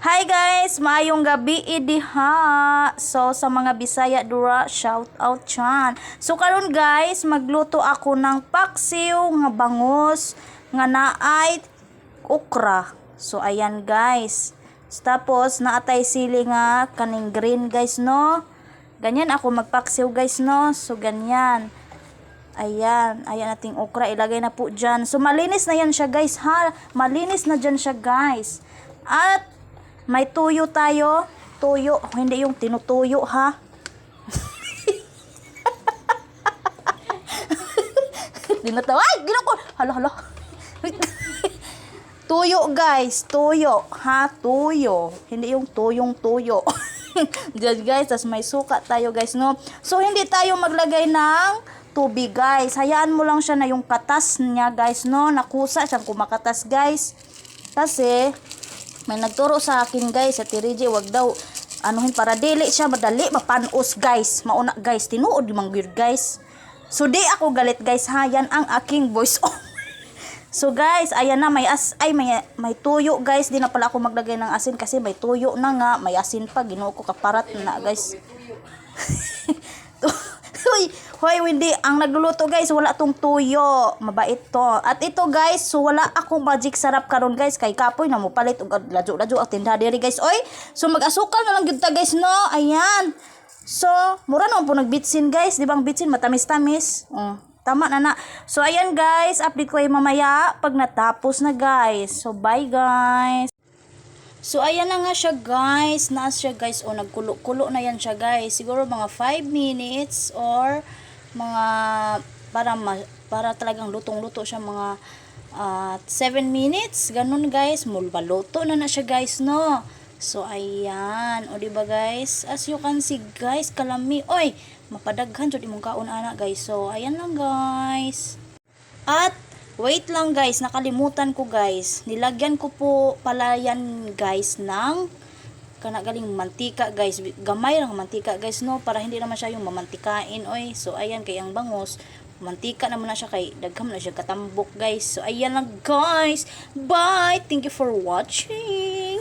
Hi guys, maayong gabi diha. So sa mga Bisaya dura, shout out chan. So karon guys, magluto ako ng paksiw nga bangus nga naay okra. So ayan guys. Tapos naatay sili nga kaning green guys no. Ganyan ako magpaksiw guys no. So ganyan. Ayan ating okra, ilagay na po dyan. So malinis na yan siya guys ha. Malinis na dyan siya guys. At may tuyo tayo. Tuyo, hindi yung tinutuyo ha. Dinatawa. Ay, ginako. Hala. Tuyo guys, tuyo. Ha, tuyo. Hindi yung tuyong tuyo. Diyan guys, tas may suka tayo guys no. So hindi tayo maglagay ng tubig guys. Hayaan mo lang siya na yung katas niya guys no. Nakusa siyang kumakatas guys. Kasi may nagturo sa akin guys, sa Tiriji, wag daw anuhin para dili siya madali mapanos guys. Mauna guys, tinuod yung mga guys. So di ako galit guys ha, yan ang aking voice off. So guys, ayan na may tuyo guys. Di na pala ako maglagay ng asin kasi may tuyo na nga, may asin pa, ginuo ko kaparat na guys. Hoy, hindi. Ang nagluluto guys, wala tong tuyo. Mabait to. At ito guys, so wala akong magic sarap karon guys. Kay kapoy na mo palit og ladyo-ladyo at tindahan diri guys. Oy, so mag-asukal na lang gyud ta guys no. Ayan. So, mura naman po nagbitsin guys. Di ba ang bitsin matamis-tamis? Tama na na. So ayan guys, update ko ay mamaya pag natapos na guys. So bye guys. So ayan na nga siya guys. Naas siya guys. O nagkulo-kulo na yan siya guys. Siguro mga 5 minutes or mga para talagang lutong-luto siya mga 7 minutes. Ganun guys. Mulbaluto na siya guys no. So ayan. O diba guys? As you can see guys, kalami. Oy, mapadaghan jud imong kaon ana guys. So ayan lang guys. At wait lang guys, nakalimutan ko guys. Nilagyan ko po pala yan guys ng kanagaling mantika guys. Gamay lang mantika guys no, para hindi naman siya yung mamantikain oy. So ayan kay ang bangus, mantika naman na siya kay dagham na siya katambok guys. So ayan lang guys. Bye. Thank you for watching.